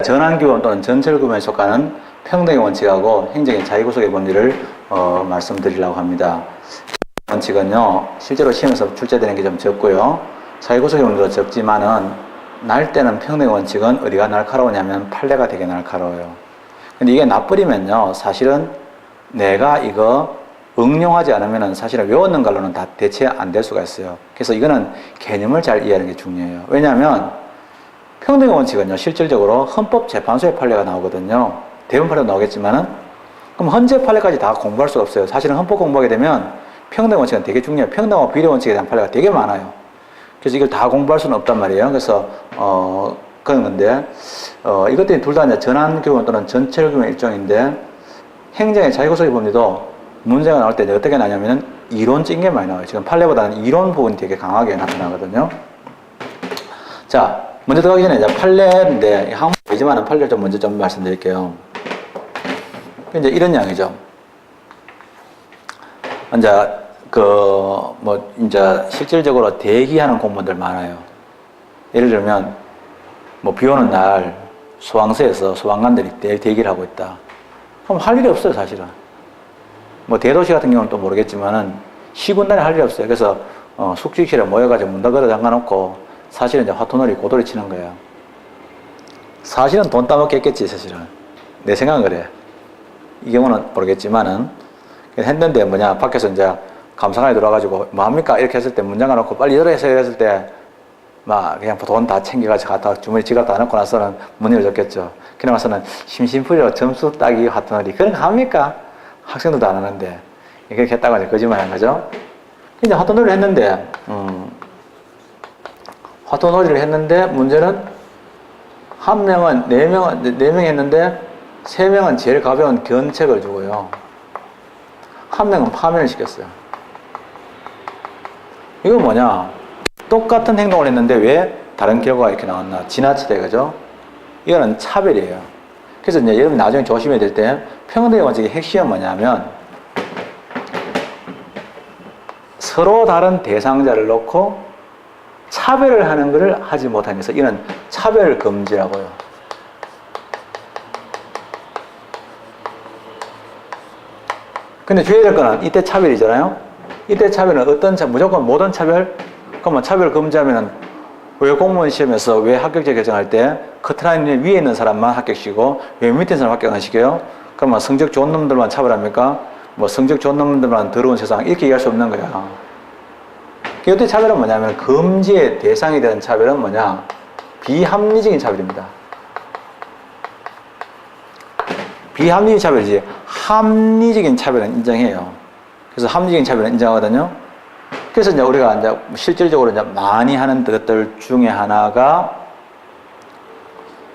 전환규범 또는 전철규범에 속하는 평등의 원칙하고 행정의 자유구속의 본질을 말씀드리려고 합니다. 원칙은요, 실제로 시험에서 출제되는 게 좀 적고요. 자유구속의 본질도 적지만은 날 때는 평등의 원칙은 어디가 날카로우냐면 판례가 되게 날카로워요. 근데 이게 나버리면요, 사실은 내가 이거 응용하지 않으면은 사실은 외웠는 걸로는 다 대체 안 될 수가 있어요. 그래서 이거는 개념을 잘 이해하는 게 중요해요. 왜냐하면 평등의 원칙은요, 실질적으로 헌법재판소의 판례가 나오거든요. 대부분 판례도 나오겠지만은, 그럼 헌재 판례까지 다 공부할 수가 없어요. 사실은 헌법 공부하게 되면 평등의 원칙은 되게 중요해요. 평등하고 비례 원칙에 대한 판례가 되게 많아요. 그래서 이걸 다 공부할 수는 없단 말이에요. 그래서, 그런 건데, 이것들이 둘 다 이제 전환규범 또는 전철규범의 일종인데, 행정의 자유구속의 법리도 문제가 나올 때 이제 어떻게 나냐면은 이론적인 게 많이 나와요. 지금 판례보다는 이론 부분이 되게 강하게 나타나거든요. 자, 먼저 들어가기 전에 이제 판례인데, 항목 되지만은 판례를 좀 먼저 좀 말씀드릴게요. 이제 이런 양이죠. 이제, 이제 실질적으로 대기하는 공무원들 많아요. 예를 들면, 비 오는 날 소방서에서 소방관들이 대기를 하고 있다. 그럼 할 일이 없어요, 사실은. 대도시 같은 경우는 또 모르겠지만은, 시군단에 할 일이 없어요. 그래서, 숙직실에 모여가지고 문 닫아 잠가놓고, 사실은 이제 화투놀이 고돌이 치는 거예요. 사실은 돈 따먹겠겠지, 사실은. 내 생각은 그래. 이 경우는 모르겠지만은, 했는데 밖에서 이제 감사관에 들어와가지고, 뭐합니까? 이렇게 했을 때 문 잠가놓고 빨리 열어서 이랬을 때, 그냥 돈 다 챙겨가지고 갖다 주머니 지갑 다 넣고 나서는 문 열어줬겠죠. 그러고 나서는 심심풀이로 점수 따기 화투놀이. 그런 거 합니까? 학생들도 안 하는데. 이렇게 했다고 이제 거짓말 한 거죠. 이제 화투놀이를 했는데, 화투놀이를 했는데, 문제는 한 명은, 네 명이 했는데, 세 명은 제일 가벼운 견책을 주고요. 한 명은 파면을 시켰어요. 이건 뭐냐? 똑같은 행동을 했는데 왜 다른 결과가 이렇게 나왔나? 지나치다, 그죠? 이거는 차별이에요. 그래서 이제 여러분 나중에 조심해야 될 때, 평등의 원칙의 핵심은 뭐냐면, 서로 다른 대상자를 놓고 차별을 하는 것을 하지 못하는 것을 이는 차별 금지라고요. 근데 주의해야 될 거는 이때 차별이잖아요. 이때 차별은 무조건 모든 차별? 그러면 차별 금지하면은 왜 공무원 시험에서 왜 합격자 결정할 때 커트라인 위에 있는 사람만 합격시키고 왜 밑에 있는 사람 합격 안 시켜요? 그러면 성적 좋은 놈들만 차별합니까? 성적 좋은 놈들만 더러운 세상 이렇게 얘기할 수 없는 거야. 이때 차별은 뭐냐면 금지의 대상이 되는 차별은 뭐냐? 비합리적인 차별입니다. 비합리적인 차별이지 합리적인 차별은 인정해요. 그래서 합리적인 차별은 인정하거든요. 그래서 이제 우리가 이제 실질적으로 이제 많이 하는 것들 중에 하나가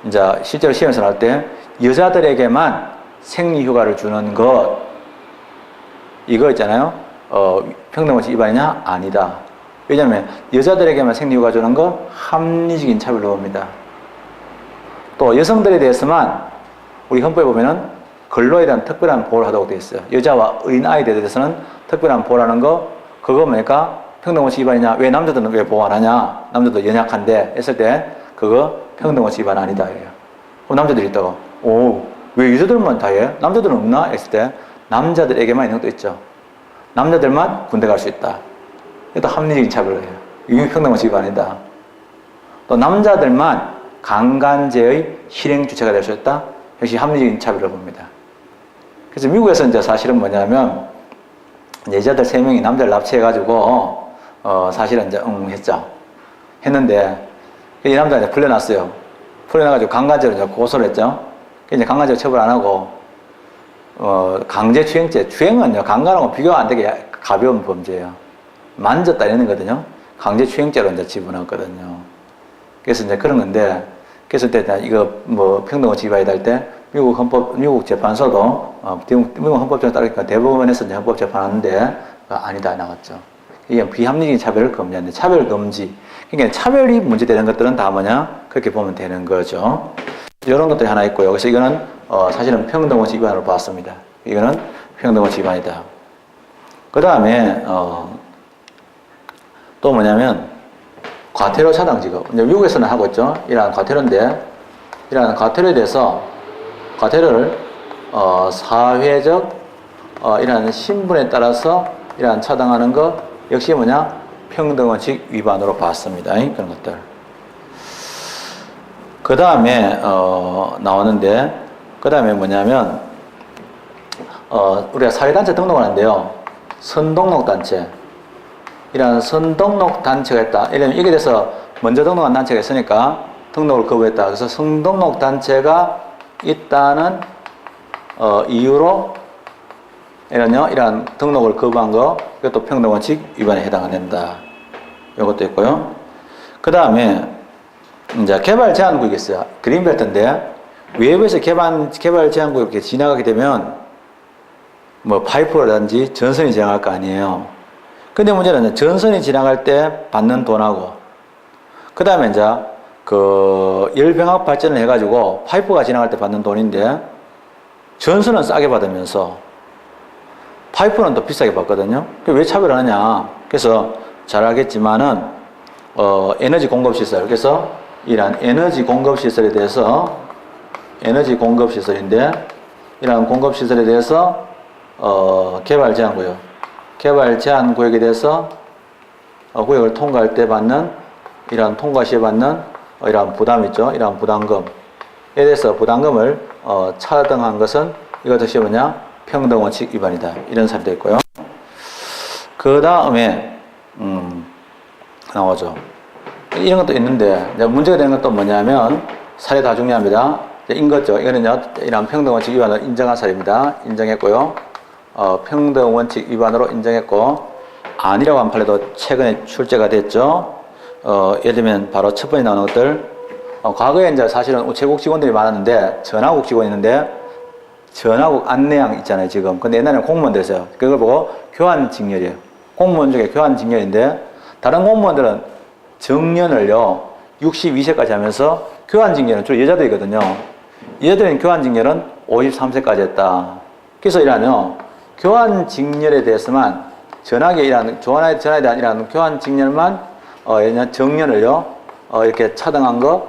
이제 실제로 시험에서 나올 때 여자들에게만 생리휴가를 주는 것 이거 있잖아요. 평등원칙 위반이냐? 아니다. 왜냐하면 여자들에게만 생리휴가 주는 거 합리적인 차별로 봅니다. 또 여성들에 대해서만 우리 헌법에 보면은 근로에 대한 특별한 보호를 하도록 되어 있어요. 여자와 어린아이들에 대해서는 특별한 보호라는 거 그거 뭡니까? 평등원칙 위반이냐? 왜 남자들은 왜 보호 안 하냐? 남자도 연약한데 했을 때 그거 평등원칙 위반 아니다. 이래요. 남자들이 있다고 왜 여자들만 다 해? 남자들은 없나? 했을 때 남자들에게만 있는 것도 있죠. 남자들만 군대 갈 수 있다. 이것도 합리적인 차별이에요. 이게 평등원칙 위반이다. 또 남자들만 강간죄의 실행 주체가 될 수 있다. 역시 합리적인 차별을 봅니다. 그래서 미국에서 이제 사실은 뭐냐면 여자들 3명이 남자를 납치해가지고 사실은 이제 했죠. 했는데 이 남자가 이제 풀려났어요. 풀려나가지고 강간죄로 이제 고소를 했죠. 이제 강간죄로 처벌 안 하고 강제추행죄, 추행은요 강간하고 비교가 안 되게 가벼운 범죄예요. 만졌다 이런 거거든요. 강제추행죄로 이제 지분했거든요. 그래서 이제 그런 건데, 그래서 때 이거 평등원칙 위반이다 할 때 미국 재판소도 미국 헌법제에 따르니까 대법원에서 이제 헌법 재판하는데 아니다 나왔죠. 이게 비합리적인 차별을 금지하는데 차별 금지. 그러니까 차별이 문제되는 것들은 다 뭐냐 그렇게 보면 되는 거죠. 이런 것들이 하나 있고요. 그래서 이거는 사실은 평등원칙 위반으로 봤습니다. 이거는 평등원칙 위반이다. 그 다음에 또 뭐냐면 과태료 차당 지급. 이제 미국에서는 하고 있죠. 이러한 과태료인데 이러한 과태료에 대해서 과태료를 사회적 이러한 신분에 따라서 이러한 차등하는 것 역시 뭐냐? 평등원칙 위반으로 봤습니다. 그런 것들. 그 다음에 나오는데 그 다음에 뭐냐면 우리가 사회단체 등록을 하는데요. 선등록단체 이런 선등록단체가 있다. 이러면 이게 돼서 먼저 등록한 단체가 있으니까 등록을 거부했다. 그래서 선등록단체가 있다는 이유로 이러한 등록을 거부한 거 이것도 평등원칙 위반에 해당된다. 이것도 있고요. 그 다음에 이제 개발 제한구역이 있어요. 그린벨트인데 외부에서 개발 제한구역 이렇게 지나가게 되면 뭐 파이프라든지 전선이 지나갈 거 아니에요. 근데 문제는 전선이 지나갈 때 받는 돈하고 그 다음에 이제 그 열병합 발전을 해가지고 파이프가 지나갈 때 받는 돈인데 전선은 싸게 받으면서 파이프는 더 비싸게 받거든요. 왜 차별하느냐? 그래서 잘 알겠지만은 에너지 공급 시설. 그래서 이러한 에너지 공급 시설에 대해서 에너지 공급 시설인데 이러한 공급 시설에 대해서 개발 제한 구역. 개발 제한 구역에 대해서 구역을 통과할 때 받는 이러한 통과 시에 받는 이러한 부담 있죠. 이러한 부담금에 대해서 부담금을 차등한 것은 이것 역시 뭐냐? 평등원칙 위반이다. 이런 사례도 있고요. 그 다음에 나오죠. 이런 것도 있는데 이제 문제가 되는 것도 뭐냐면 사례 다 중요합니다. 인거죠. 이거는요 이런 평등원칙 위반을 인정한 사례입니다. 인정했고요. 평등원칙 위반으로 인정했고 아니라고 한 판례도 최근에 출제가 됐죠. 예를 들면 바로 첫 번째 나오는 것들 과거에 이제 사실은 우체국 직원들이 많았는데 전화국 직원이 있는데 전화국 안내양 있잖아요 지금. 근데 옛날에는 공무원들이었어요. 그걸 보고 교환직렬이에요. 공무원 중에 교환직렬인데 다른 공무원들은 정년을요 62세까지 하면서 교환직렬은 주로 여자들이거든요. 여자들은 교환직렬은 53세까지 했다. 그래서 이러한 교환직렬에 대해서만 전화에 대한 이러한 교환직렬만 정년을요 이렇게 차등한 거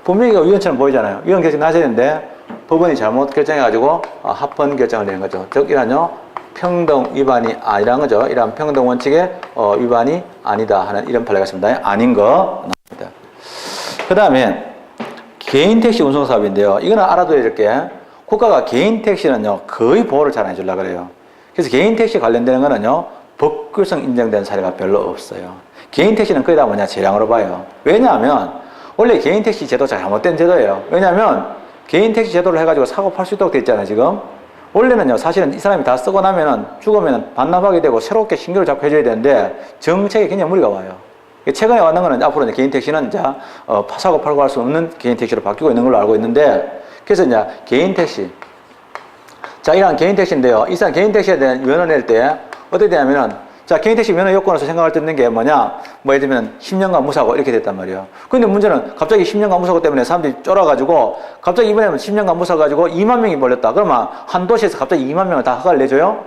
분명히 위헌처럼 보이잖아요. 위헌 결정 나셔야 되는데 법원이 잘못 결정해가지고 합헌 결정을 내는 거죠. 즉 이러한 평등 위반이 아니라는 거죠. 이러한 평등 원칙의 위반이 아니다 하는 이런 판례가 있습니다. 아닌 거 나옵니다. 그 다음에 개인 택시 운송 사업인데요. 이거는 알아둬야 될 게 국가가 개인 택시는요 거의 보호를 잘 안 해주려고 그래요. 그래서 개인 택시 관련되는 거는요 법규성 인정된 사례가 별로 없어요. 개인 택시는 거의 다 뭐냐 재량으로 봐요. 왜냐하면 원래 개인 택시 제도가 잘못된 제도예요. 왜냐하면 개인 택시 제도를 해가지고 사고 팔 수 있도록 돼 있잖아요 지금. 원래는요 사실은 이 사람이 다 쓰고 나면은 죽으면은 반납하게 되고 새롭게 신규를 잡고 해줘야 되는데 정책에 굉장히 무리가 와요. 최근에 왔는 거는 앞으로 이제 개인 택시는 이제 사고 팔고 할 수 없는 개인 택시로 바뀌고 있는 걸로 알고 있는데 그래서 이제 개인 택시 자 이런 개인 택시인데요. 이 사람 개인 택시에 대한 면허 낼 때 어떻게 되냐면은 자, 개인 택시 면허 요건에서 생각할 때 있는 게 뭐냐? 뭐 예를 들면 10년간 무사고 이렇게 됐단 말이에요. 근데 문제는 갑자기 10년간 무사고 때문에 사람들이 쫄아가지고 갑자기 이번에는 10년간 무사가지고 2만 명이 몰렸다. 그러면 한 도시에서 갑자기 2만 명을 다 허가를 내줘요?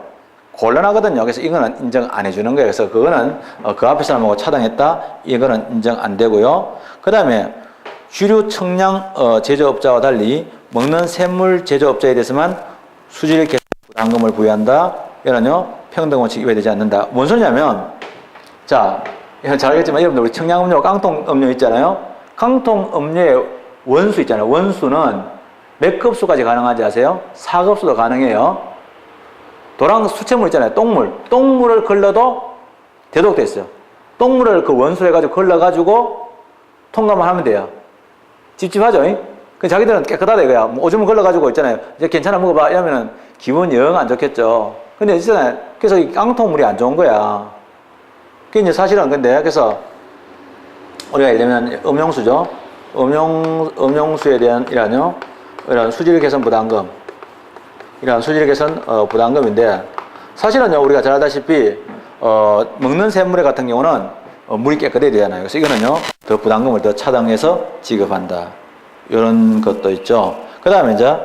곤란하거든요. 그래서 이거는 인정 안 해주는 거예요. 그래서 그거는 그 앞에 사람하고 차등했다. 이거는 인정 안 되고요. 그 다음에 주류 청량 제조업자와 달리 먹는 샘물 제조업자에 대해서만 수질 개선 부담금을 부여한다. 이거는요. 평등원칙 위반되지 않는다. 뭔 소리냐면 자, 잘 알겠지만 여러분들 우리 청량음료, 깡통음료 있잖아요. 깡통음료의 원수 있잖아요. 원수는 몇 급수까지 가능한지 아세요? 4급수도 가능해요. 도랑 수채물 있잖아요. 똥물. 똥물을 걸러도 대독돼 있어요. 똥물을 그 원수로 해가지고 걸러가지고 통과만 하면 돼요. 찝찝하죠? 그 자기들은 깨끗하다 이거야. 뭐 오줌을 걸러가지고 있잖아요. 이제 괜찮아 먹어봐. 이러면은 기분 영 안 좋겠죠. 근데 있잖아요. 그래서 이 깡통물이 안 좋은 거야. 그게 이제 사실은 근데 그래서 우리가 예를 들면 음용수죠. 음용수에 대한 이런 수질 개선 부담금. 이런 수질 개선 부담금인데 사실은요 우리가 잘 알다시피 먹는 샘물 같은 경우는 물이 깨끗해야 되잖아요. 그래서 이거는요 더 부담금을 더 차등해서 지급한다. 이런 것도 있죠. 그 다음에 이제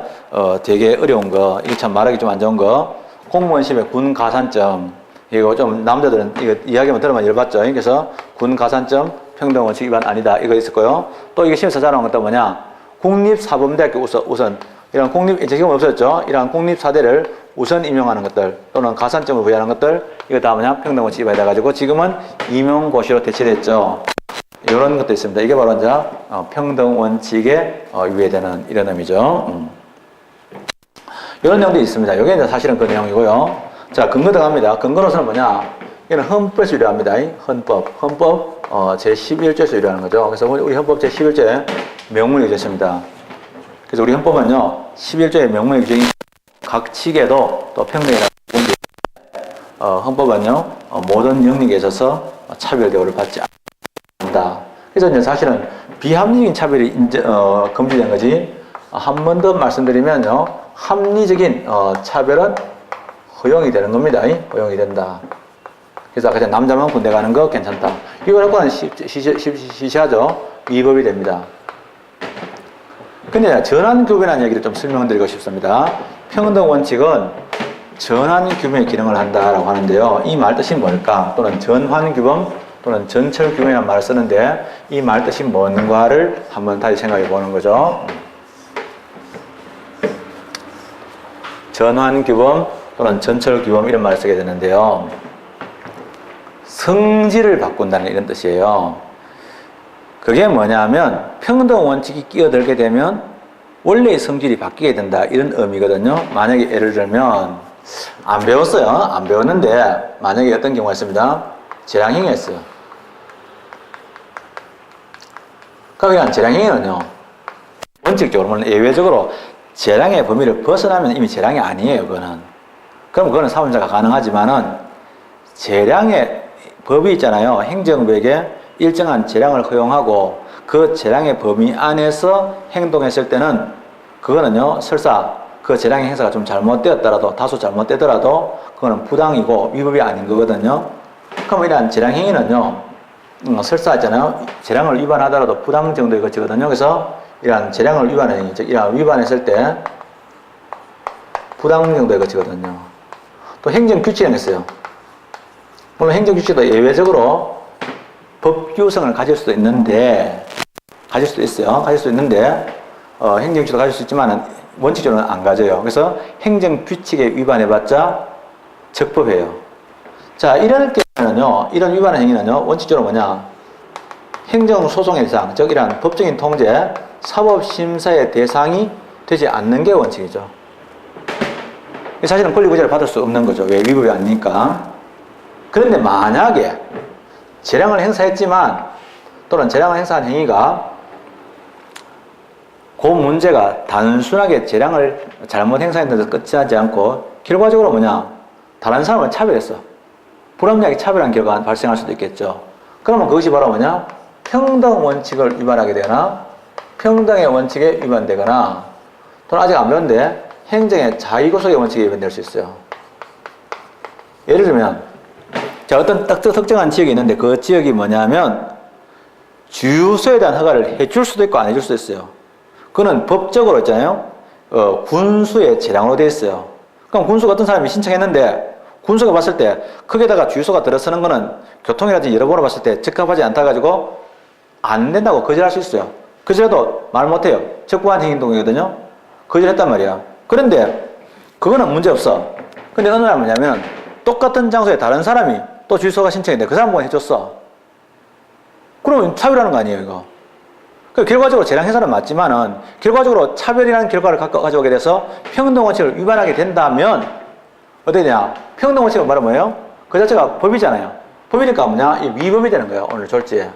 되게 어려운 거, 이게 참 말하기 좀 안 좋은 거, 공무원 시험에 군 가산점. 이거 좀 남자들은 이거 이야기만 들으면 열받죠. 그래서 군 가산점 평등원칙 위반 아니다. 이거 있었고요. 또 이게 시험에서 자랑한 것도 뭐냐? 국립사범대학교 우선 이런 지금 없었죠. 이런 국립사대를 우선 임용하는 것들 또는 가산점을 부여하는 것들 이거 다 뭐냐 평등원칙 위반이 돼가지고 지금은 임용고시로 대체됐죠. 이런 것도 있습니다. 이게 바로 이제 평등원칙에 위배되는 이런 의미죠. 이런 내용도 있습니다. 이게 이제 사실은 그 내용이고요. 자, 근거 들어갑니다. 근거로서는 뭐냐? 이는 헌법에서 유래합니다. 헌법 제11조에서 유래하는 거죠. 그래서 우리 헌법 제11조에 명문이 기재했습니다. 그래서 우리 헌법은요, 11조의 명문의 규정이 각 직에도 또 평등이라고 본게 헌법은요, 모든 영역에 있어서 차별 대우를 받지 않는다. 그래서 이제 사실은 비합리적인 차별이 금지된 거지. 한 번 더 말씀드리면요, 합리적인 차별은 허용이 되는 겁니다. 허용이 된다. 그래서 아까 남자만 군대 가는 거 괜찮다. 이거 갖고는 시시하죠. 위법이 됩니다. 근데 전환규범이라는 얘기를 좀 설명드리고 싶습니다. 평등원칙은 전환규범의 기능을 한다라고 하는데요. 이 말 뜻이 뭘까? 또는 전환규범 또는 전철규범이라는 말을 쓰는데 이 말 뜻이 뭔가를 한번 다시 생각해 보는 거죠. 전환규범 또는 전철규범 이런 말을 쓰게 되는데요. 성질을 바꾼다는 이런 뜻이에요. 그게 뭐냐면 평등원칙이 끼어들게 되면 원래의 성질이 바뀌게 된다 이런 의미거든요. 만약에 예를 들면 안 배웠어요. 안 배웠는데 만약에 어떤 경우가 있습니다. 재량행위 했어요. 그럼 이런 재량행위는요. 원칙적으로 물론 예외적으로 재량의 범위를 벗어나면 이미 재량이 아니에요. 그럼 그거는 사범자가 가능하지만은 재량의 법이 있잖아요. 행정부에게 일정한 재량을 허용하고 그 재량의 범위 안에서 행동했을 때는 그거는요. 설사 그 재량의 행사가 좀 잘못되었더라도 다소 잘못되더라도 그거는 부당이고 위법이 아닌 거거든요. 그럼 이러한 재량행위는요. 설사 있잖아요. 재량을 위반하더라도 부당 정도에 그치거든요. 그래서 이러한 재량을 위반하는 즉 이러한 위반했을 때 부당 정도에 그치거든요. 또 행정규칙이 있어요. 물론 행정규칙도 예외적으로 법규성을 가질 수도 있는데, 행정규칙도 가질 수 있지만 원칙적으로는 안 가져요. 그래서 행정규칙에 위반해봤자 적법해요. 자, 이럴 경우는요, 이런 위반의 행위는요, 원칙적으로 뭐냐? 행정소송의 대상, 즉, 이러한 법적인 통제, 사법심사의 대상이 되지 않는 게 원칙이죠. 사실은 권리구제를 받을 수 없는 거죠. 왜? 위법이 아니니까. 그런데 만약에 재량을 행사했지만 또는 재량을 행사한 행위가 그 문제가 단순하게 재량을 잘못 행사했는데 끝이하지 않고 결과적으로 뭐냐? 다른 사람을 차별했어. 불합리하게 차별한 결과가 발생할 수도 있겠죠. 그러면 그것이 바로 뭐냐? 평등 원칙을 위반하게 되거나 평등의 원칙에 위반되거나 또는 아직 안 배웠는데 행정의 자의구속의 원칙에 위반될 수 있어요. 예를 들면 자, 어떤 특정한 지역이 있는데 그 지역이 뭐냐면 주유소에 대한 허가를 해줄 수도 있고 안 해줄 수도 있어요. 그거는 법적으로 있잖아요. 군수의 재량으로 되어 있어요. 그럼 군수가 어떤 사람이 신청했는데 군수가 봤을 때 거기에다가 주유소가 들어서는 거는 교통이라든지 여러모로 봤을 때 적합하지 않다 가지고 안 된다고 거절할 수 있어요. 거절해도 말 못해요. 적부한 행동이거든요. 거절했단 말이야. 그런데 그거는 문제 없어. 근데 어느 날 뭐냐면 똑같은 장소에 다른 사람이 또 주유소가 신청했는데 그 사람은 해줬어. 그러면 차별하는 거 아니에요, 이거. 결과적으로 재량 행사는 맞지만은 결과적으로 차별이라는 결과를 가져오게 돼서 평등원칙을 위반하게 된다면 어떻게 되냐? 평등원칙은 바로 뭐예요? 그 자체가 법이잖아요. 법이니까 뭐냐? 이 위법이 되는 거예요, 오늘 졸지에.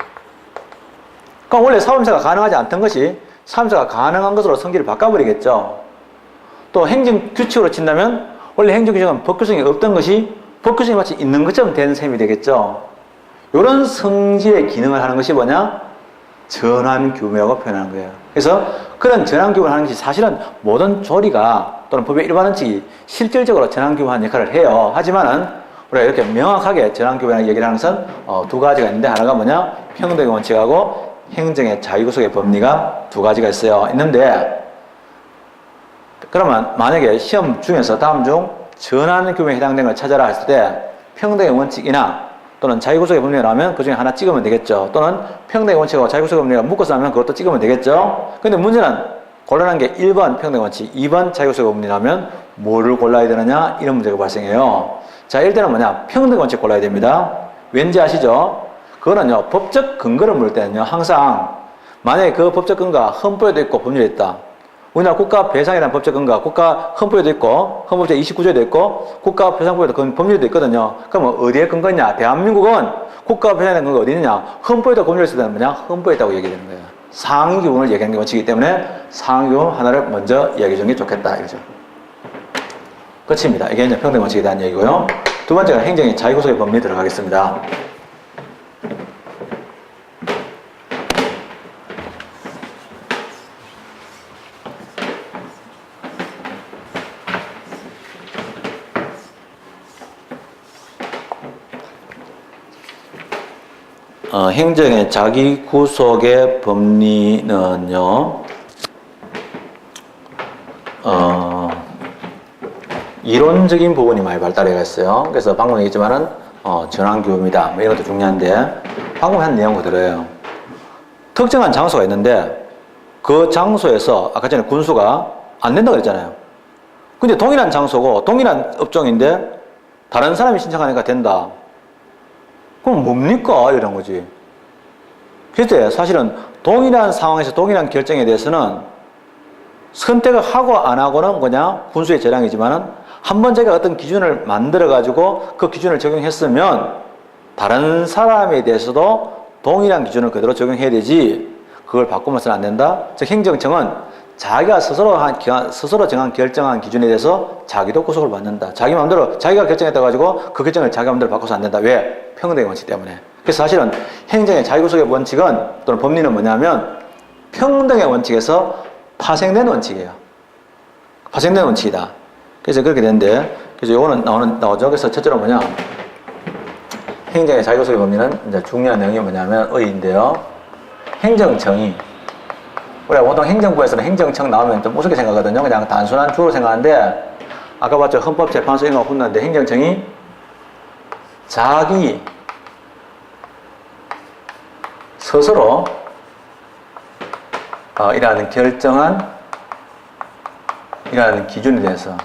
그럼 원래 사범자가 가능하지 않던 것이 사범자가 가능한 것으로 성질을 바꿔버리겠죠. 또 행정규칙으로 친다면 원래 행정규칙은 법규성이 없던 것이 법규성이 마치 있는 것처럼 된 셈이 되겠죠. 이런 성질의 기능을 하는 것이 뭐냐? 전환규범이라고 표현하는 거예요. 그래서 그런 전환규범을 하는 것이 사실은 모든 조리가 또는 법의 일반 원칙이 실질적으로 전환규범하는 역할을 해요. 하지만은 우리가 이렇게 명확하게 전환규범이라는 얘기를 하는 것은 두 가지가 있는데 하나가 뭐냐? 평등의 원칙하고 행정의 자유구속의 법리가 두 가지가 있는데 그러면 만약에 시험 중에서 다음 중 전환규범에 해당되는 걸 찾아라 했을 때 평등의 원칙이나 또는 자유구속의 법률이 나오면 그 중에 하나 찍으면 되겠죠. 또는 평등의 원칙하고 자유구속의 법률이 묶어서 나면 그것도 찍으면 되겠죠. 근데 문제는 곤란한 게 1번 평등의 원칙, 2번 자유구속의 법률이 나오면 뭐를 골라야 되느냐 이런 문제가 발생해요. 자, 일단은 뭐냐, 평등의 원칙 골라야 됩니다. 왠지 아시죠? 그거는요, 법적 근거를 물을 때는요, 항상 만약에 그 법적 근거가 헌법에도 있고 법률에 있다. 우리나라 국가배상이라는 법적 근거가 국가 헌법에도 있고 헌법 제29조에도 있고 국가배상법에도 그 법률에도 있거든요. 그러면 어디에 근거냐? 대한민국은 국가배상이라는 근거가 어디 있느냐? 헌법에도 법률에 있을 때는 뭐냐? 헌법에 있다고 얘기되는 거예요. 상위 기본을 얘기하는 게 원칙이기 때문에 상위 기본 하나를 먼저 이야기해 주는 게 좋겠다 이거죠. 끝입니다. 이게 이제 평등 원칙에 대한 얘기고요. 두 번째가 행정의 자유구속의 법률에 들어가겠습니다. 행정의 자기구속의 법리는요, 이론적인 부분이 많이 발달해갔어요. 그래서 방금 얘기했지만은, 전환규범이다. 뭐 이런 것도 중요한데, 방금 한 내용 그대로예요. 특정한 장소가 있는데, 그 장소에서, 아까 전에 군수가 안 된다고 그랬잖아요. 근데 동일한 장소고, 동일한 업종인데, 다른 사람이 신청하니까 된다. 그럼 뭡니까? 이런 거지. 그때 사실은 동일한 상황에서 동일한 결정에 대해서는 선택을 하고 안 하고는 그냥 군수의 재량이지만은 한번 제가 어떤 기준을 만들어가지고 그 기준을 적용했으면 다른 사람에 대해서도 동일한 기준을 그대로 적용해야 되지 그걸 바꾸면서는 안 된다. 즉 행정청은 자기가 스스로 결정한 기준에 대해서 자기도 구속을 받는다. 자기 마음대로 자기가 결정했다 가지고 그 결정을 자기 마음대로 바꿔서 안 된다. 왜? 평등의 원칙 때문에. 그래서 사실은 행정의 자유구속의 원칙은 또는 법리는 뭐냐면 평등의 원칙에서 파생된 원칙이에요. 파생된 원칙이다. 그래서 그렇게 되는데, 그래서 요거는 나오죠. 그래서 첫째로 뭐냐? 행정의 자유구속의 법리는 이제 중요한 내용이 뭐냐면 의의인데요. 행정청이 우리가 보통 행정부에서는 행정청 나오면 좀 무섭게 생각하거든요. 그냥 단순한 주로 생각하는데, 아까 봤죠. 헌법재판소 이런 거 혼났는데 행정청이 자기 스스로 이라는 결정한 이라는 기준에 대해서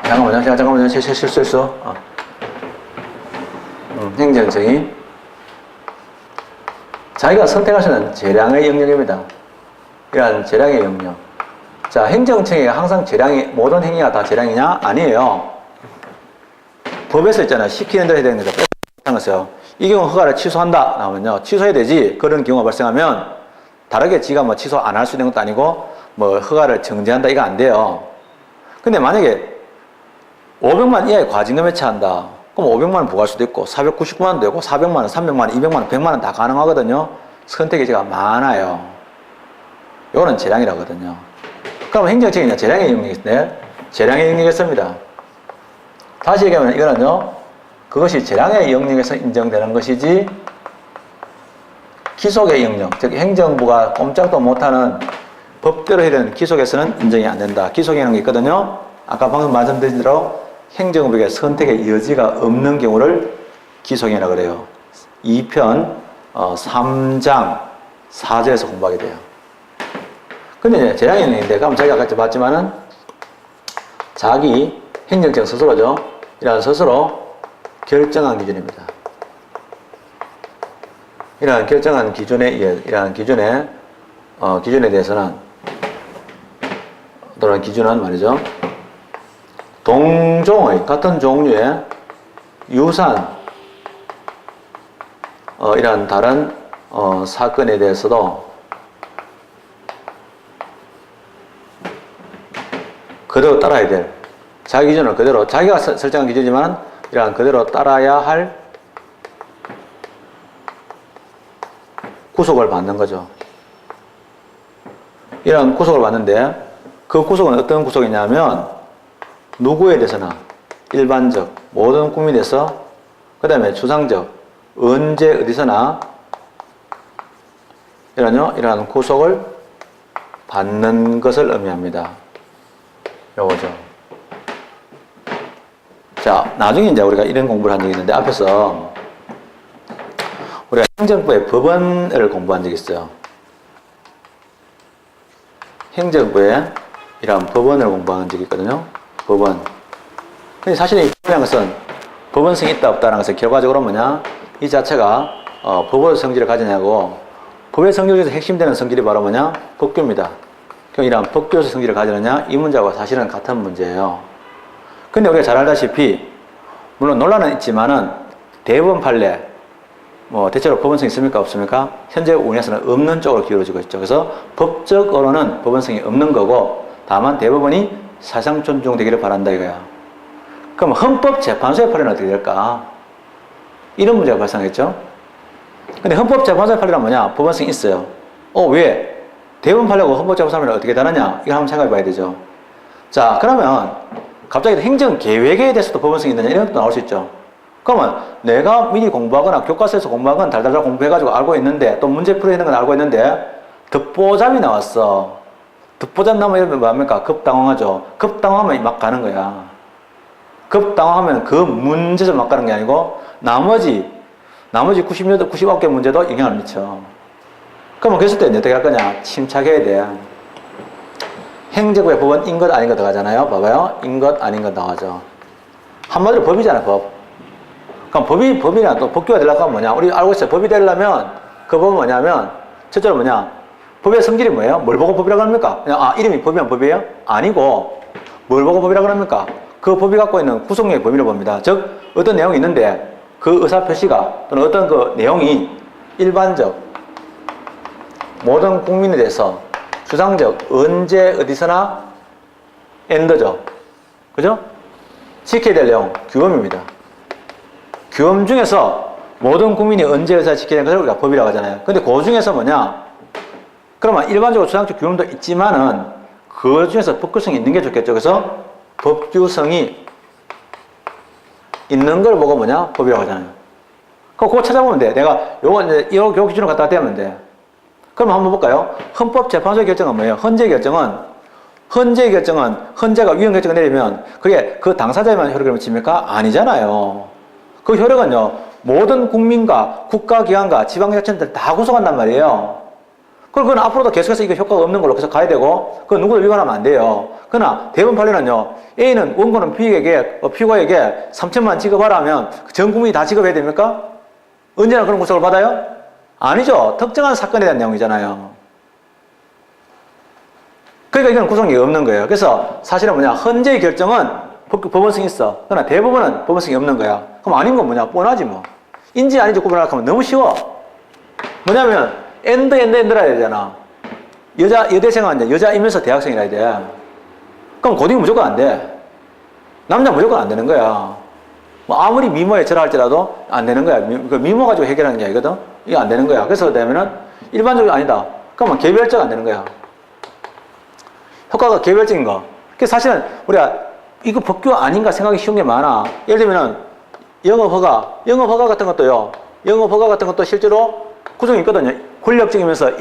잠깐만요. 실수했어. 행정청이 자기가 선택할 수 있는 재량의 영역입니다. 이러한 재량의 영역. 자, 행정청이 항상 재량이, 모든 행위가 다 재량이냐? 아니에요. 법에서 있잖아요. 시키는 대로 해야 되는 거죠. 못했어요. 이 경우 허가를 취소한다. 나오면요. 취소해야 되지. 그런 경우가 발생하면 다르게 지가 뭐 취소 안 할 수 있는 것도 아니고 뭐 허가를 정지한다. 이거 안 돼요. 근데 만약에 500만 이하의 과징금에 처한다. 그럼 500만 원 부과할 수도 있고 499만 원도 되고 400만 원, 300만 원, 200만 원, 100만 원 다 가능하거든요. 선택의 지가 많아요. 이거는 재량이라거든요. 그럼 행정청이냐 재량의 영역인데 재량의 영역이었습니다. 다시 얘기하면 이거는요. 그것이 재량의 영역에서 인정되는 것이지 기속의 영역, 즉 행정부가 꼼짝도 못하는 법대로 해야 되는 기속에서는 인정이 안 된다. 기속이라는 게 있거든요. 아까 방금 말씀드린 대로 행정부의 선택의 여지가 없는 경우를 기속이라고 그래요. 2편 3장 4절에서 공부하게 돼요. 근데 이제 재량의 영역인데, 그럼 자기가 아까 봤지만은 자기 행정청 스스로죠. 이런 스스로 결정한 기준입니다. 이러한 결정한 기준에 의해, 이러한 기준에 대해서는, 또는 기준은 말이죠. 동종의, 같은 종류의 유사한, 이러한 다른, 사건에 대해서도 그대로 따라야 될, 자기 기준을 그대로, 자기가 설정한 기준이지만, 이러한 그대로 따라야 할 구속을 받는 거죠. 이런 구속을 받는데 그 구속은 어떤 구속이냐면 누구에 대해서나 일반적 모든 국민에 대해서 그 다음에 추상적 언제 어디서나 이러한 구속을 받는 것을 의미합니다. 요거죠. 자, 나중에 이제 우리가 이런 공부를 한 적이 있는데, 앞에서 우리가 행정부의 법원을 공부한 적이 있어요. 행정부의 이런 법원을 공부한 적이 있거든요. 법원. 근데 사실 이 법이라는 것은 법원성이 있다 없다라는 것은 결과적으로 뭐냐? 이 자체가 법의 성질을 가지냐고, 법의 성질 중에서 핵심되는 성질이 바로 뭐냐? 법규입니다. 그럼 이런 법규에서 성질을 가지느냐? 이 문제하고 사실은 같은 문제예요. 근데 우리가 잘 알다시피, 물론 논란은 있지만은 대법원 판례, 뭐 대체로 법원성이 있습니까? 없습니까? 현재 운에서는 없는 쪽으로 기울어지고 있죠. 그래서 법적으로는 법원성이 없는 거고, 다만 대법원이 사상 존중되기를 바란다 이거야. 그럼 헌법재판소의 판례는 어떻게 될까? 이런 문제가 발생했죠. 근데 헌법재판소의 판례란 뭐냐? 법원성이 있어요. 왜? 대법원 판례하고 헌법재판소 판례는 어떻게 다르냐? 이거 한번 생각해 봐야 되죠. 자, 그러면 갑자기 행정계획에 대해서도 법원성이 있느냐? 이런 것도 나올 수 있죠. 그러면 내가 미리 공부하거나 교과서에서 공부하거나 달달달 공부해가지고 알고 있는데, 또 문제 풀어 있는 건 알고 있는데 듣보잡이 나왔어. 듣보잡 나오면 이러면 뭐합니까? 급당황하죠. 급당황하면 막 가는 거야. 급당황하면 그 문제에서 막 가는 게 아니고 나머지 99개 문제도 영향을 미쳐. 그러면 그랬을 때 어떻게 할 거냐? 침착해야 돼. 행정부의 법은 인 것 아닌 것 들어가잖아요. 봐봐요. 인 것 아닌 것 나와죠. 한마디로 법이잖아, 법. 그럼 법이나 또 법규가 되려고 하면 뭐냐? 우리 알고 있어요. 법이 되려면 그 법은 뭐냐면 첫째로 뭐냐? 법의 성질이 뭐예요? 뭘 보고 법이라고 합니까? 그냥 이름이 법이면 법이에요? 아니고 뭘 보고 법이라고 합니까? 그 법이 갖고 있는 구성력의 범위를 봅니다. 즉 어떤 내용이 있는데 그 의사표시가 또는 어떤 그 내용이 일반적 모든 국민에 대해서 주상적 언제 어디서나 엔더죠. 그죠? 지켜야 될 내용 규범입니다. 규범 중에서 모든 국민이 언제 어디서 지켜야 되는 것을 우리가 법이라고 하잖아요. 근데 그 중에서 뭐냐? 그러면 일반적으로 주상적 규범도 있지만은 그 중에서 법규성이 있는 게 좋겠죠. 그래서 법규성이 있는 걸 보고 뭐냐? 법이라고 하잖아요. 그거 찾아보면 돼. 내가 요 기준으로 갖다 대면 돼. 그럼 한번 볼까요? 헌법재판소의 결정은 뭐예요? 헌재 결정은 헌재가 위헌 결정을 내리면 그게 그 당사자에만 효력을 미칩니까? 아니잖아요. 그 효력은요, 모든 국민과 국가기관과 지방자치단체를 다 구성한단 말이에요. 그건 앞으로도 계속해서 이거 효과가 없는 걸로 계속 가야 되고, 그건 누구도 위반하면 안 돼요. 그러나 대법원 판례는요, A는 원고는 피고에게 3천만 지급하라 하면 전 국민이 다 지급해야 됩니까? 언제나 그런 구속을 받아요? 아니죠. 특정한 사건에 대한 내용이잖아요. 그러니까 이건 구성력이 없는 거예요. 그래서 사실은 뭐냐, 헌재의 결정은 법원성이 있어. 그러나 대법원은 법원성이 없는 거야. 그럼 아닌 건 뭐냐, 뻔하지 뭐. 인지 아닌지 구분하려고 하면 너무 쉬워. 뭐냐면 엔더라 해야 되잖아. 여대생은 여자이면서 대학생이라 해야 돼. 그럼 고딩은 무조건 안 돼. 남자 무조건 안 되는 거야. 뭐 아무리 미모에 절할지라도 안 되는 거야. 미모 가지고 해결하는 게 아니거든. 이거 안 되는 거야. 그래서 되면은 일반적으로 아니다. 그러면 개별적 안 되는 거야. 효과가 개별적인 거. 그래서 사실은 우리가 이거 법규 아닌가 생각이 쉬운 게 많아. 예를 들면은 영업허가 같은 것도 실제로 구성이 있거든요. 권력적이면서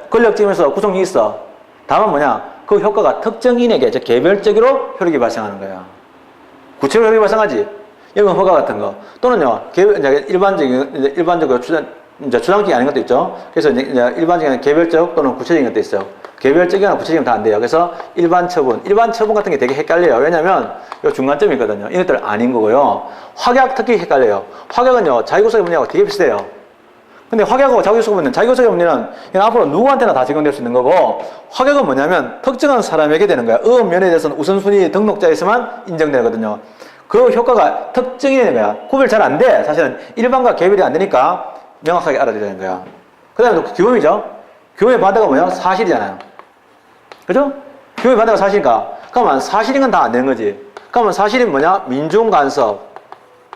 권력적이면서 구성이 있어. 다만 뭐냐, 그 효과가 특정인에게 개별적으로 효력이 발생하는 거야. 구체적으로 효력이 발생하지. 영업허가 같은 거 또는요, 일반적으로 주장적이 아닌 것도 있죠. 그래서 일반적인 개별적 또는 구체적인 것도 있어요. 개별적이나 구체적이면 다 안 돼요. 그래서 일반 처분 같은 게 되게 헷갈려요. 왜냐면 요 중간점이 있거든요. 이것들 아닌 거고요. 확약 특히 헷갈려요. 확약은요, 자기구속의 문제하고 되게 비슷해요. 근데 확약하고 자기구속의 문제는 그냥 앞으로 누구한테나 다 적용될 수 있는 거고, 확약은 뭐냐면 특정한 사람에게 되는 거야. 면에 대해서는 우선순위 등록자에서만 인정되거든요. 그 효과가 특정이 되는 거야. 구별 잘 안 돼. 사실은 일반과 개별이 안 되니까 명확하게 알아야 되는 거야. 그 다음에 규범이죠. 규범의 반대가 뭐야? 사실이잖아요. 그죠? 규범의 반대가 사실이니까. 그러면 사실인 건 다 안 되는 거지. 그러면 사실이 뭐냐? 민중간섭.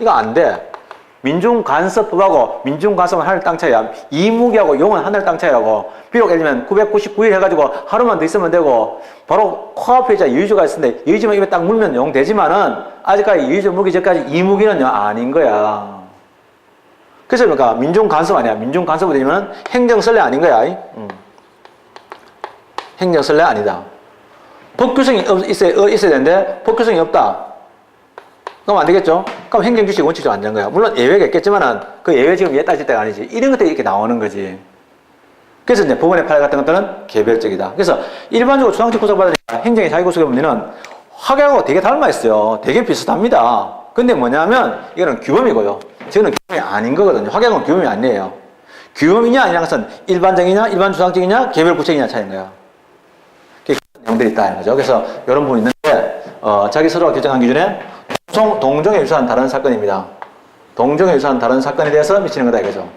이거 안 돼. 민중간섭법하고 민중간섭은 하늘 땅 차이야. 이무기하고 용은 하늘 땅 차이라고. 비록 예를 들면 999일 해가지고 하루만 더 있으면 되고, 바로 코앞에 이제 여의주가 있는데 여의주만 입에 딱 물면 용 되지만은 아직까지 여의주 물기 전까지 이무기는요, 아닌 거야. 그래서 그러니까 민중간섭 아니야. 민중간섭이 되면 행정설례 아닌 거야. 행정설례 아니다. 법규성이 있어야 되는데 법규성이 없다. 그럼 안 되겠죠? 그럼 행정규칙 원칙도 안 되는 거야. 물론 예외가 있겠지만은 그 예외 지금 얘 따질 때가 아니지. 이런 것들이 이렇게 나오는 거지. 그래서 이제 법원의 판례 같은 것들은 개별적이다. 그래서 일반적으로 추상적 구속받으니까 행정의 자기구속의 법리는 확약하고 되게 닮아 있어요. 되게 비슷합니다. 근데 뭐냐면 이거는 규범이고요. 저는 규범이 아닌 거거든요. 확약은 규범이 아니에요. 규범이냐 아니냐 것은 일반적이냐 일반 추상적이냐 개별 구체이냐 차이인 거야. 그런 내용들이 있다는 거죠. 그래서 이런 부분이 있는데 자기 스스로가 결정한 기준에 동종에 유사한 다른 사건입니다. 동종에 유사한 다른 사건에 대해서 미치는 거다 이거죠.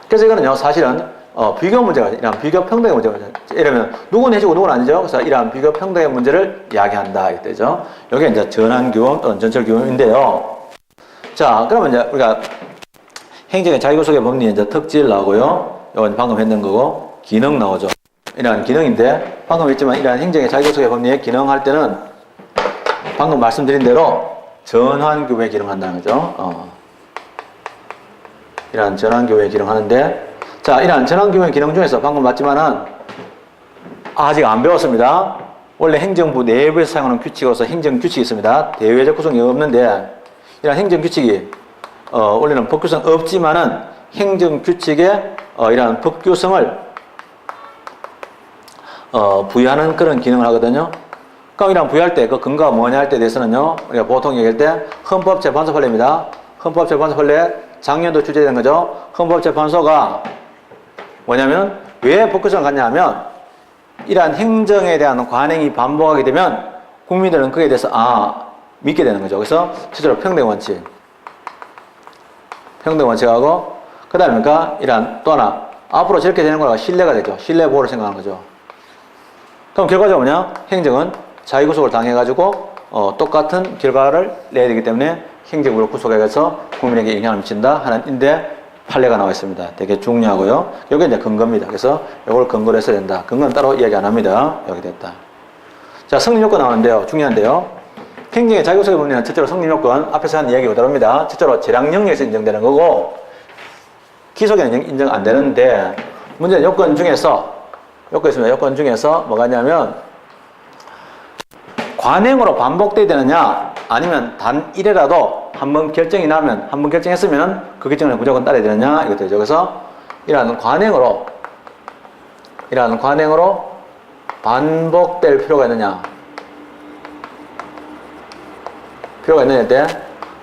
그래서 이거는요 사실은 비교 문제가 이러한 비교 평등의 문제가 이러면 누구는 해주고 누구는 아니죠. 그래서 이러한 비교 평등의 문제를 이야기한다 이때죠. 이게 이제 전환규범 또는 전철규범인데요. 자 그러면 이제 우리가 행정의 자기구속의 법리 이제 특질 나오고요. 이건 방금 했는 거고 기능 나오죠. 이러한 기능인데 방금 했지만 이러한 행정의 자기구속의 법리에 기능할 때는 방금 말씀드린 대로 전환규범에 기능한다는 거죠. 이러한 전환규범에 기능하는데 자, 이러한 전환규범의 기능 중에서 방금 봤지만은 아직 안 배웠습니다. 원래 행정부 내부에서 사용하는 규칙으로서 행정규칙이 있습니다. 대외적 구성이 없는데 이러한 행정규칙이 원래는 법규성 없지만은 행정규칙에 이러한 법규성을 부여하는 그런 기능을 하거든요. 그럼 이러한 부여할 때 그 근거가 뭐냐 할 때 대해서는요 우리가 보통 얘기할 때 헌법재판소 판례입니다. 헌법재판소 판례 작년도 출제된 거죠. 헌법재판소가 뭐냐면 왜 법규성을 갖냐 하면 이러한 행정에 대한 관행이 반복하게 되면 국민들은 그에 대해서 믿게 되는 거죠. 그래서 실제로 평등원칙 평등원칙하고 그 다음에 이러한 또 하나 앞으로 저렇게 되는 거가 신뢰가 되죠. 신뢰보호를 생각하는 거죠. 그럼 결과적으로 뭐냐? 행정은 자기구속을 당해가지고 똑같은 결과를 내야 되기 때문에 행정으로 구속해서 국민에게 영향을 미친다 하는 인데 판례가 나와 있습니다. 되게 중요하고요. 이게 이제 근거입니다. 그래서 이걸 근거로 해서 된다. 근거는 따로 이야기 안 합니다. 여기 됐다. 자, 성립요건 나오는데요. 중요한데요. 행정의 자기구속의 법리는 첫째로 성립요건, 앞에서 한 이야기 그대로입니다. 첫째로 재량영리에서 인정되는 거고, 기속에는 인정 안 되는데, 문제는 요건 중에서 뭐가 있냐면, 관행으로 반복돼야 되느냐, 아니면 단 1회라도 한번 결정이 나면, 한번 결정했으면 그 결정을 무조건 따라야 되느냐, 이것들이죠. 그래서 이러한 관행으로 반복될 필요가 있느냐. 때,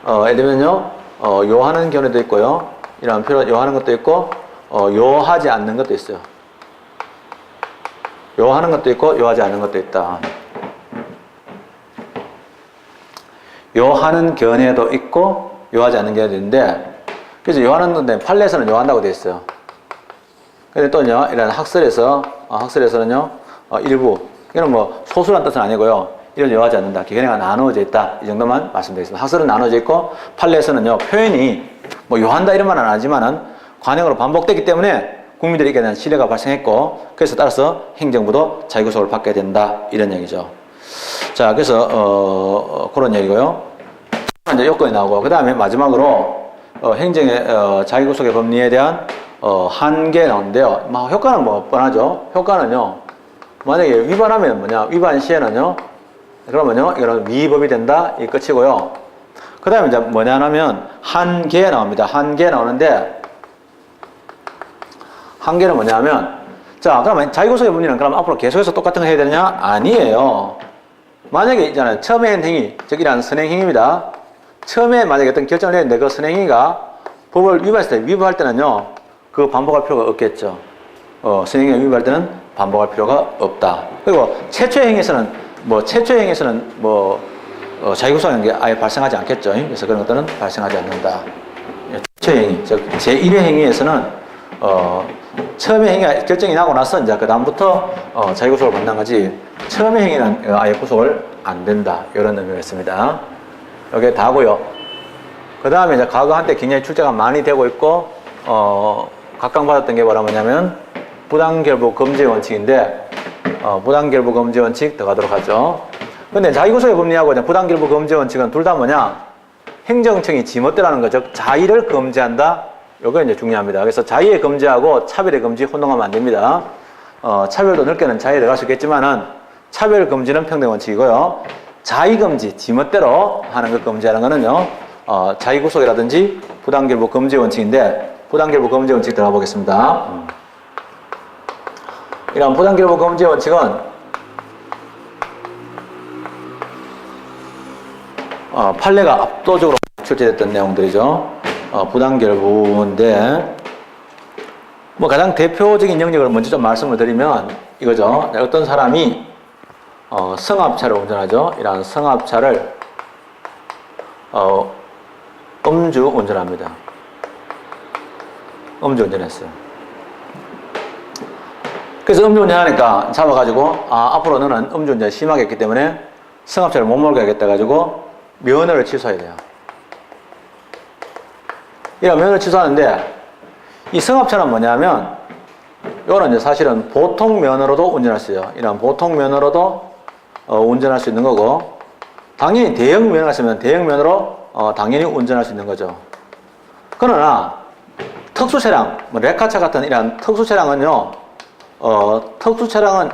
예를 들면요, 요하는 견해도 있고요. 이러한 요하는 것도 있고, 요하지 않는 것도 있어요. 요하는 것도 있고, 요하지 않는 것도 있다. 요하는 견해도 있고, 요하지 않는 견해도 있는데, 그래서 요하는 건데, 판례에서는 요한다고 되어 있어요. 근데 또요, 이런 학설에서는요, 일부, 이건 뭐, 소수란 뜻은 아니고요. 이를 요하지 않는다. 견해가 나누어져 있다. 이 정도만 말씀드리겠습니다. 학설은 나누어져 있고, 판례에서는요, 표현이 뭐 요한다 이런 말은 안 하지만은 관행으로 반복되기 때문에 국민들에게 대한 신뢰가 발생했고, 그래서 따라서 행정부도 자기구속을 받게 된다. 이런 얘기죠. 자, 그래서, 그런 얘기고요. 이제 요건이 나오고, 그 다음에 마지막으로, 행정의, 자기구속의 법리에 대한, 한계 나오는데요. 효과는 뭐, 뻔하죠. 효과는요, 만약에 위반하면 뭐냐, 위반 시에는요, 그러면요, 이거는 위법이 된다. 이 끝이고요. 그 다음에 이제 뭐냐 하면, 한계 나옵니다. 한계 나오는데, 한계는 뭐냐 하면, 자, 그러면 자기구속의 법리는 그럼 앞으로 계속해서 똑같은 거 해야 되느냐? 아니에요. 만약에 있잖아요. 처음에 한 행위, 즉, 이란 선행행위입니다. 처음에 만약에 어떤 결정을 했는데 그 선행행위가 법을 위반했을 때, 위반할 때는요, 그거 반복할 필요가 없겠죠. 선행행위 위반할 때는 반복할 필요가 없다. 그리고 최초의 행위에서는 자기구속하는 게 아예 발생하지 않겠죠. 그래서 그런 것들은 발생하지 않는다. 최초의 행위, 즉, 제1회 행위에서는, 처음에 행위가 결정이 나고 나서 이제 그다음부터, 자기구속을 받는 거지, 처음의 행위는 아예 구속을 안 된다. 이런 의미가 있습니다. 이게 다고요. 그 다음에 이제 과거 한때 굉장히 출제가 많이 되고 있고, 각광받았던 게 뭐냐면, 부당결부 금지 원칙인데, 부당결부 금지 원칙 들어가도록 하죠. 근데 자기구속의 법리하고 부당결부 금지 원칙은 둘 다 뭐냐? 행정청이 지멋대로 하는 거죠. 자의를 금지한다. 요거 이제 중요합니다. 그래서 자의의 금지하고 차별의 금지 혼동하면 안 됩니다. 차별도 넓게는 자의에 들어갈 수 있겠지만은 차별 금지는 평등 원칙이고요. 자의금지, 지멋대로 하는 것 금지하는 거는요, 자의구속이라든지 부당결부 금지 원칙인데, 부당결부 금지 원칙 들어가 보겠습니다. 이런 부당결부 금지 원칙은 판례가 압도적으로 출제됐던 내용들이죠. 부당결부인데, 뭐 가장 대표적인 영역을 먼저 좀 말씀을 드리면 이거죠. 어떤 사람이 승합차를 운전하죠. 이런 승합차를 음주 운전합니다. 음주 운전했어요. 그래서 음주 운전하니까 잡아가지고 앞으로 너는 음주 운전 심하게 했기 때문에 승합차를 못 몰게 하겠다 가지고 면허를 취소해야 돼요. 이런 면허를 취소하는데 이 승합차는 뭐냐면 이거는 이제 사실은 보통 면허로도 운전할 수 있어요. 이런 보통 면허로도 운전할 수 있는 거고, 당연히 대형 면허가 있으면 대형 면허로 당연히 운전할 수 있는 거죠. 그러나 특수 차량, 뭐 레카차 같은 이런 특수 차량은요, 특수 차량은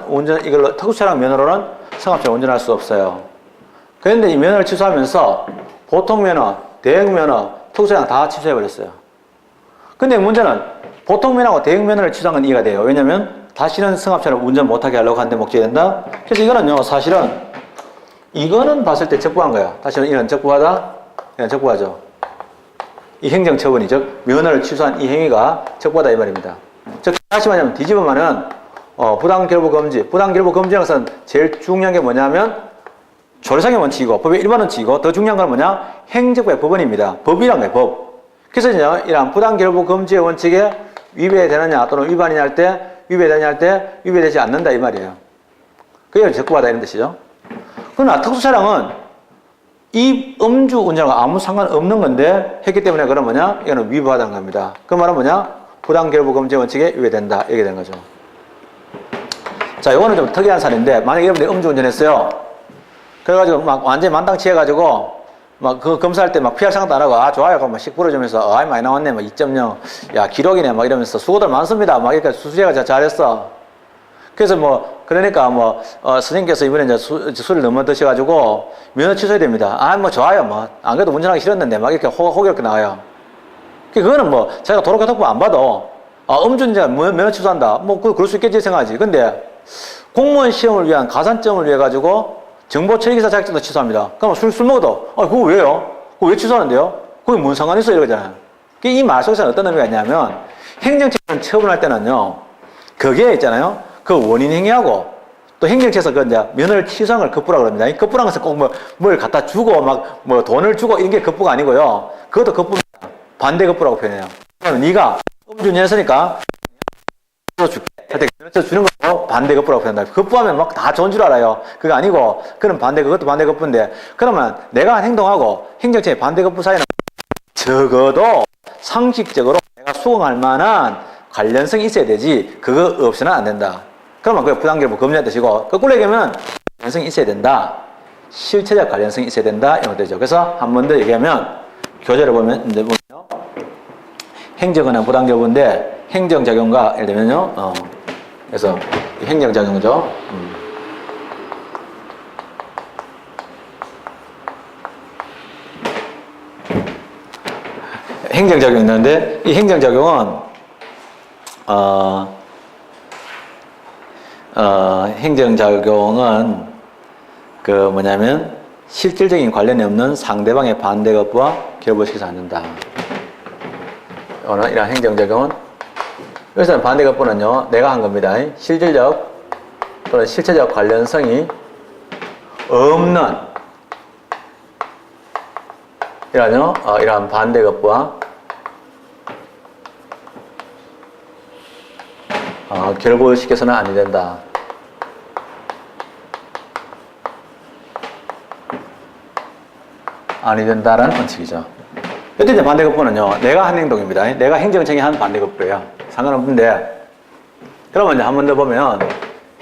특수 차량 면허로는 승합차를 운전할 수 없어요. 그런데 이 면허를 취소하면서 보통 면허, 대형 면허, 특수 차량 다 취소해 버렸어요. 근데 문제는 보통 면허하고 대형 면허를 취소한 건 이해가 돼요. 왜냐면 다시는 승합차를 운전 못하게 하려고 하는데 목적이 된다. 그래서 이거는요, 사실은 이거는 봤을 때 적부한 거야. 다시는 이런 적부하다, 이런 적부하죠. 이 행정처분이, 즉 면허를 취소한 이 행위가 적부하다 이 말입니다. 즉 다시 말하면 뒤집으면은 부당결부 금지, 부당결부 금지라는 것은 제일 중요한 게 뭐냐면 조례상의 원칙이고 법의 일반 원칙이고, 더 중요한 건 뭐냐? 행정부의 법원입니다. 법이란 거예요, 법. 그래서 이제 이런 부당결부 금지의 원칙에 위배되느냐 또는 위반이 할 때 위배되느냐 할 때 위배되지 않는다 이 말이에요. 그게 적부하다 이런 뜻이죠. 그러나 특수차량은 이 음주 운전과 아무 상관없는 건데 했기 때문에 그건 뭐냐? 이거는 위반하다는 겁니다. 그 말은 뭐냐? 부당결부 금지 원칙에 위배된다 이렇게 되는 거죠. 자, 이거는 좀 특이한 사례인데, 만약에 여러분들이 음주 운전했어요. 그래가지고 막 완전히 만땅치 해가지고 막 그 검사할 때 막 피할 생각도 안 하고 좋아요 그럼 막 씩 뿌려주면서 많이 나왔네 막 2.0 야 기록이네 막 이러면서 수고들 많습니다 막 이렇게 수수제가 잘했어. 그래서 뭐 그러니까 뭐 선생님께서 이번에 이제 술을 너무 드셔가지고 면허 취소해야 됩니다. 뭐 좋아요 뭐 안 그래도 운전하기 싫었는데 막 이렇게 호기롭게 나와요. 그거는 뭐 자기가 도로교통법 안 봐도 음주운전 면허 취소한다 뭐 그럴 수 있겠지 생각하지. 근데 공무원 시험을 위한 가산점을 위해 가지고 정보처리기사 자격증도 취소합니다. 그럼 술 먹어도, 그거 왜요? 그거 왜 취소하는데요? 그게 뭔 상관이 있어요? 이러잖아요. 이 말 속에서는 어떤 의미가 있냐면, 행정처분 처분할 때는요, 그게 있잖아요. 그 원인 행위하고, 또 행정처에서 그 이제 면허를 취소한 걸 급부라고 합니다. 이 급부라는 것은 꼭 뭘 갖다 주고, 뭐 돈을 주고 이런 게 급부가 아니고요. 그것도 급부입니다. 반대 급부라고 표현해요. 그러면 네가 음주운전했으니까, 줄게. 면허 주는 거 반대 급부라고 표현한다. 급부하면 막 다 좋은 줄 알아요. 그거 아니고, 그럼 그것도 반대 급부인데, 그러면 내가 한 행동하고 행정처의 반대 급부 사이는 적어도 상식적으로 내가 수긍할 만한 관련성이 있어야 되지, 그거 없이는 안 된다. 그러면 그게 부당결부 금지한 뜻이고, 거꾸로 얘기하면 관련성이 있어야 된다. 실체적 관련성이 있어야 된다. 이런 뜻이죠. 그래서 한 번 더 얘기하면, 교재를 보면, 이제 보면요. 행정은 부당결부인데, 행정작용과, 예를 들면요, 그래서 행정작용이죠. 행정작용이 있는데, 이 행정작용은, 행정작용은, 뭐냐면, 실질적인 관련이 없는 상대방의 반대급부와 결부시켜서 않는다. 이런 행정작용은 여기서는 반대급부는요, 내가 한 겁니다. 실질적 또는 실체적 관련성이 없는 이러한 반대급부와 결부시켜서는 아니 된다. 아니 된다라는 원칙이죠. 여튼 이제 반대급부는요, 내가 한 행동입니다. 내가 행정청이 한 반대급부예요. 상관없는데, 그러면 이제 한 번 더 보면,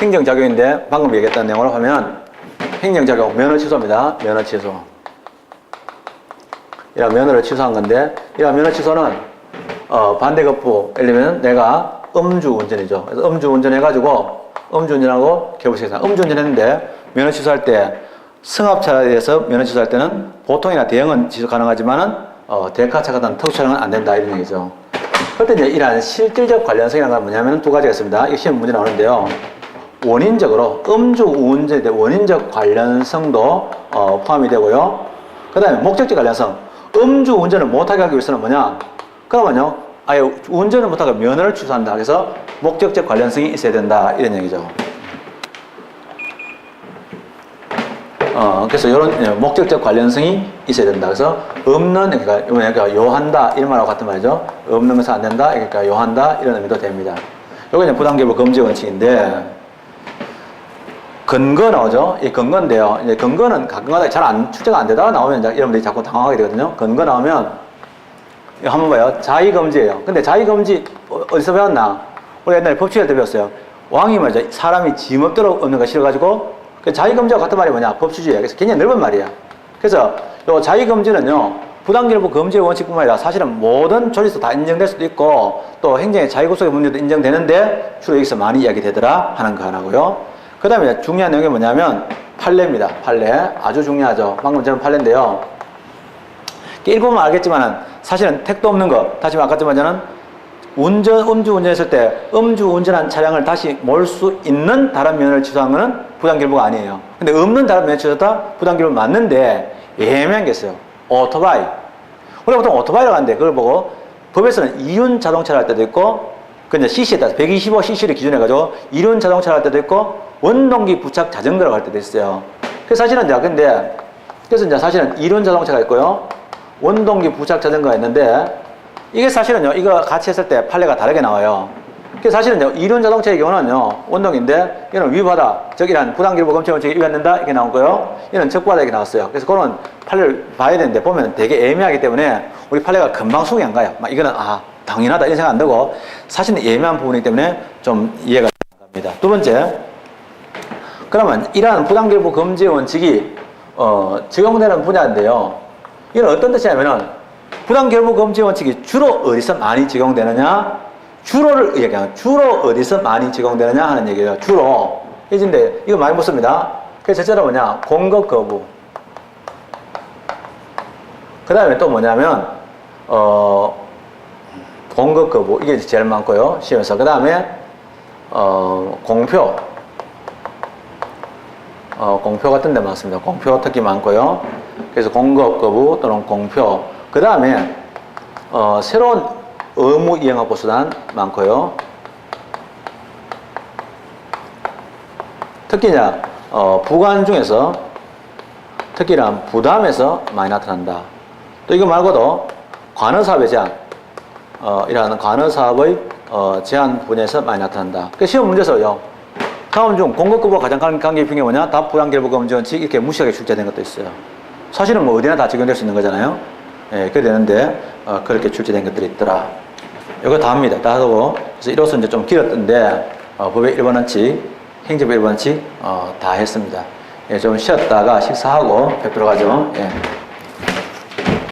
행정작용인데, 방금 얘기했던 내용으로 하면, 행정작용, 면허 취소입니다. 면허 취소. 이런 면허를 취소한 건데, 이런 면허 취소는, 반대급부, 예를 들면 내가 음주운전이죠. 그래서 음주운전 해가지고, 음주운전하고 결부시켰어요. 음주운전 했는데, 면허 취소할 때, 승합차에 대해서 면허 취소할 때는 보통이나 대형은 취소 가능하지만은 대카차 같은 특수 차량은 안 된다 이런 얘기죠. 그럴 때 이제 이러한 실질적 관련성이라는 건 뭐냐면 두 가지가 있습니다. 이 시험 문제 나오는데요. 원인적으로 음주 운전에 대한 원인적 관련성도 포함이 되고요. 그 다음에 목적적 관련성. 음주 운전을 못하게 하기 위해서는 뭐냐? 그러면요, 아예 운전을 못하게 면허를 취소한다. 그래서 목적적 관련성이 있어야 된다. 이런 얘기죠. 그래서 이런 목적적 관련성이 있어야 된다. 그래서 없는, 그러니까 요한다. 이런 말하고 같은 말이죠. 없는 것은 안 된다. 그러니까 요한다. 이런 의미도 됩니다. 요거 이제 부당기부 금지 원칙인데, 근거 나오죠? 이 근거인데요. 이제 근거는 가끔가다 출제가 안 되다가 나오면 이제 여러분들이 자꾸 당황하게 되거든요. 근거 나오면, 이거 한번 봐요. 자의금지예요. 근데 자의금지 어디서 배웠나? 우리 옛날에 법칙할 때 배웠어요. 왕이 말이죠. 사람이 지멋대로 없는 거 싫어가지고, 자의금지와 같은 말이 뭐냐? 법치주의야. 그래서 굉장히 넓은 말이야. 그래서 요 자의금지는요, 부당기부 금지의 원칙뿐만 아니라 사실은 모든 조리에서 다 인정될 수도 있고, 또 행정의 자의구속의 문제도 인정되는데, 주로 여기서 많이 이야기되더라 하는 거 하나고요. 그 다음에 중요한 내용이 뭐냐면 판례입니다. 판례. 아주 중요하죠. 방금 전에 판례인데요. 일부분 알겠지만은 사실은 택도 없는 거. 다시 말해 아까 전에 음주 운전했을 때 음주 운전한 차량을 다시 몰 수 있는 다른 면허를 취소한 거는 부당기부가 아니에요. 근데 없는 다른 면허를 취소했다? 부당기부 맞는데 애매한 게 있어요. 오토바이. 우리가 보통 오토바이라고 하는데 그걸 보고 법에서는 이륜 자동차를 할 때도 있고 그 이제 CC에 따라서 125cc를 기준해가지고 이륜 자동차를 할 때도 있고 원동기 부착 자전거라고 할 때도 있어요. 그래서 사실은 그래서 이제 사실은 이륜 자동차가 있고요. 원동기 부착 자전거가 있는데 이게 사실은요, 이거 같이 했을 때 판례가 다르게 나와요. 그래서 사실은요, 이륜 자동차의 경우는요, 원동기인데 이는 위반하다, 즉 이런 부당기부 금지 원칙에 위반된다 이렇게 나온 거요. 이는 적부하다 이렇게 나왔어요. 그래서 그거는 판례를 봐야 되는데 보면 되게 애매하기 때문에 우리 판례가 금방 속이 안 가요. 막 이거는 당연하다 이런 생각 안 들고 사실은 애매한 부분이기 때문에 좀 이해가 안 갑니다. 두 번째, 그러면 이러한 부당기부 금지 원칙이 적용되는 분야인데요. 이건 어떤 뜻이냐면은 부당기부 금지 원칙이 주로 어디서 많이 적용되느냐? 주로 어디서 많이 적용되느냐 하는 얘기예요. 주로. 이진데 이거 많이 묻습니다. 그래서 첫째로 뭐냐? 공급 거부. 그 다음에 또 뭐냐면 공급 거부. 이게 제일 많고요. 시험에서. 그 다음에 공표. 공표 같은 데 많습니다. 공표 특히 많고요. 그래서 공급 거부 또는 공표. 그 다음에 새로운 의무 이행하고 수단 많고요. 특히 이제 부관 중에서 특히나 부담에서 많이 나타난다. 또 이거 말고도 관여사업의 제한, 이러한 관여사업의 제한 분야에서 많이 나타난다. 그 시험 문제에서요. 다음 중 공급거부와 가장 관계 비중이 뭐냐? 답 부당기부 금지 원칙 이렇게 무시하게 출제된 것도 있어요. 사실은 뭐 어디나 다 적용될 수 있는 거잖아요. 예, 그래 되는데 그렇게 출제된 것들이 있더라. 이거 다 합니다. 다 하고 그래서 이로써 이제 좀 길었던데 법의 1번 원칙, 행정법 1번 원칙 다 했습니다. 예, 좀 쉬었다가 식사하고 뵙도록 하죠. 예.